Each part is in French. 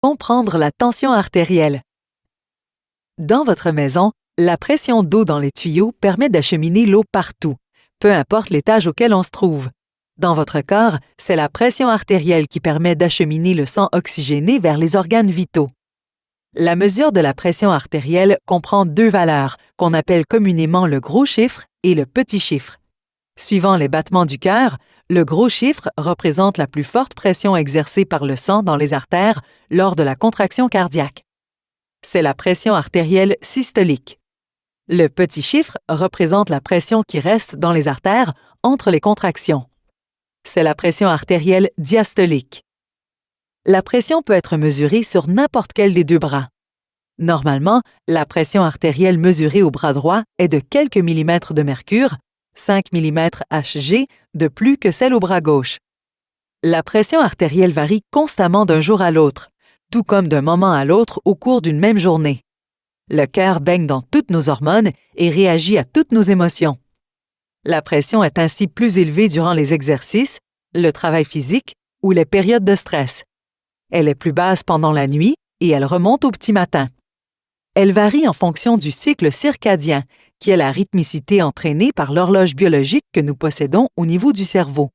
Comprendre la tension artérielle. Dans votre maison, la pression d'eau dans les tuyaux permet d'acheminer l'eau partout, peu importe l'étage auquel on se trouve. Dans votre corps, c'est la pression artérielle qui permet d'acheminer le sang oxygéné vers les organes vitaux. La mesure de la pression artérielle comprend deux valeurs, qu'on appelle communément le gros chiffre et le petit chiffre. Suivant les battements du cœur, le gros chiffre représente la plus forte pression exercée par le sang dans les artères lors de la contraction cardiaque. C'est la pression artérielle systolique. Le petit chiffre représente la pression qui reste dans les artères entre les contractions. C'est la pression artérielle diastolique. La pression peut être mesurée sur n'importe quel des deux bras. Normalement, la pression artérielle mesurée au bras droit est de quelques millimètres de mercure, 5 mm Hg, de plus que celle au bras gauche. La pression artérielle varie constamment d'un jour à l'autre, tout comme d'un moment à l'autre au cours d'une même journée. Le cœur baigne dans toutes nos hormones et réagit à toutes nos émotions. La pression est ainsi plus élevée durant les exercices, le travail physique ou les périodes de stress. Elle est plus basse pendant la nuit et elle remonte au petit matin. Elle varie en fonction du cycle circadien, qui est la rythmicité entraînée par l'horloge biologique que nous possédons au niveau du cerveau.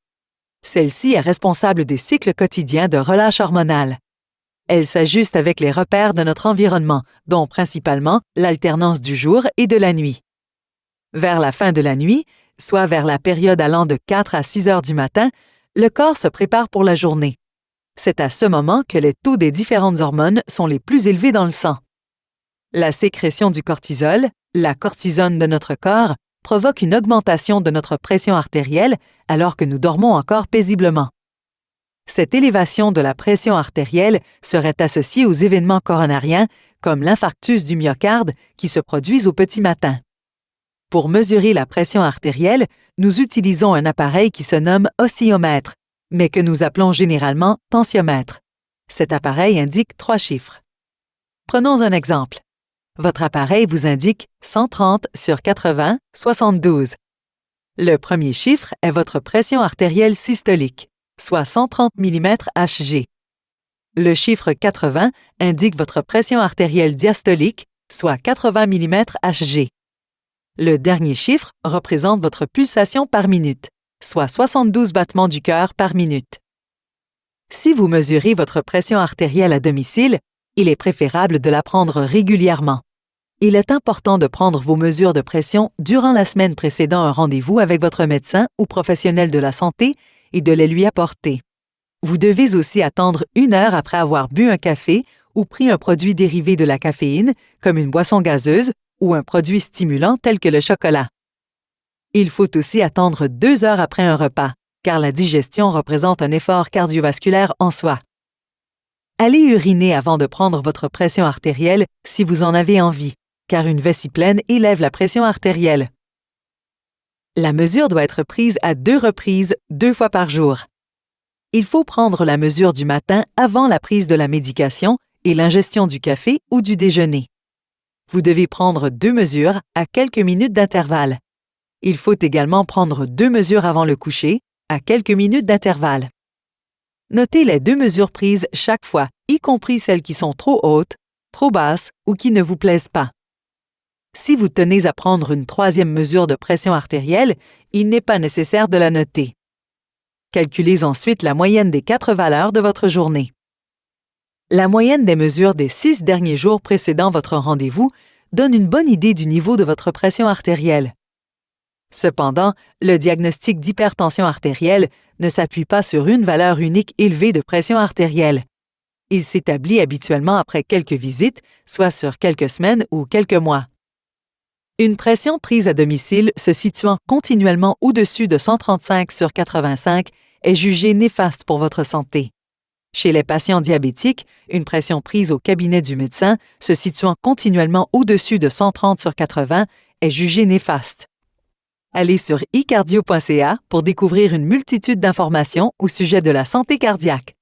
Celle-ci est responsable des cycles quotidiens de relâche hormonale. Elle s'ajuste avec les repères de notre environnement, dont principalement l'alternance du jour et de la nuit. Vers la fin de la nuit, soit vers la période allant de 4 à 6 heures du matin, le corps se prépare pour la journée. C'est à ce moment que les taux des différentes hormones sont les plus élevés dans le sang. La sécrétion du cortisol, la cortisone de notre corps, provoque une augmentation de notre pression artérielle alors que nous dormons encore paisiblement. Cette élévation de la pression artérielle serait associée aux événements coronariens comme l'infarctus du myocarde qui se produisent au petit matin. Pour mesurer la pression artérielle, nous utilisons un appareil qui se nomme oscillomètre, mais que nous appelons généralement tensiomètre. Cet appareil indique 3 chiffres. Prenons un exemple. Votre appareil vous indique 130 sur 80, 72. Le premier chiffre est votre pression artérielle systolique, soit 130 mm Hg. Le chiffre 80 indique votre pression artérielle diastolique, soit 80 mm Hg. Le dernier chiffre représente votre pulsation par minute, soit 72 battements du cœur par minute. Si vous mesurez votre pression artérielle à domicile, il est préférable de la prendre régulièrement. Il est important de prendre vos mesures de pression durant la semaine précédant un rendez-vous avec votre médecin ou professionnel de la santé et de les lui apporter. Vous devez aussi attendre 1 heure après avoir bu un café ou pris un produit dérivé de la caféine, comme une boisson gazeuse ou un produit stimulant tel que le chocolat. Il faut aussi attendre 2 heures après un repas, car la digestion représente un effort cardiovasculaire en soi. Allez uriner avant de prendre votre pression artérielle si vous en avez envie, car une vessie pleine élève la pression artérielle. La mesure doit être prise à 2 reprises, 2 fois par jour. Il faut prendre la mesure du matin avant la prise de la médication et l'ingestion du café ou du déjeuner. Vous devez prendre 2 mesures à quelques minutes d'intervalle. Il faut également prendre 2 mesures avant le coucher, à quelques minutes d'intervalle. Notez les 2 mesures prises chaque fois, y compris celles qui sont trop hautes, trop basses ou qui ne vous plaisent pas. Si vous tenez à prendre une 3e mesure de pression artérielle, il n'est pas nécessaire de la noter. Calculez ensuite la moyenne des 4 valeurs de votre journée. La moyenne des mesures des 6 derniers jours précédant votre rendez-vous donne une bonne idée du niveau de votre pression artérielle. Cependant, le diagnostic d'hypertension artérielle ne s'appuie pas sur une valeur unique élevée de pression artérielle. Il s'établit habituellement après quelques visites, soit sur quelques semaines ou quelques mois. Une pression prise à domicile se situant continuellement au-dessus de 135 sur 85 est jugée néfaste pour votre santé. Chez les patients diabétiques, une pression prise au cabinet du médecin se situant continuellement au-dessus de 130 sur 80 est jugée néfaste. Allez sur icardio.ca pour découvrir une multitude d'informations au sujet de la santé cardiaque.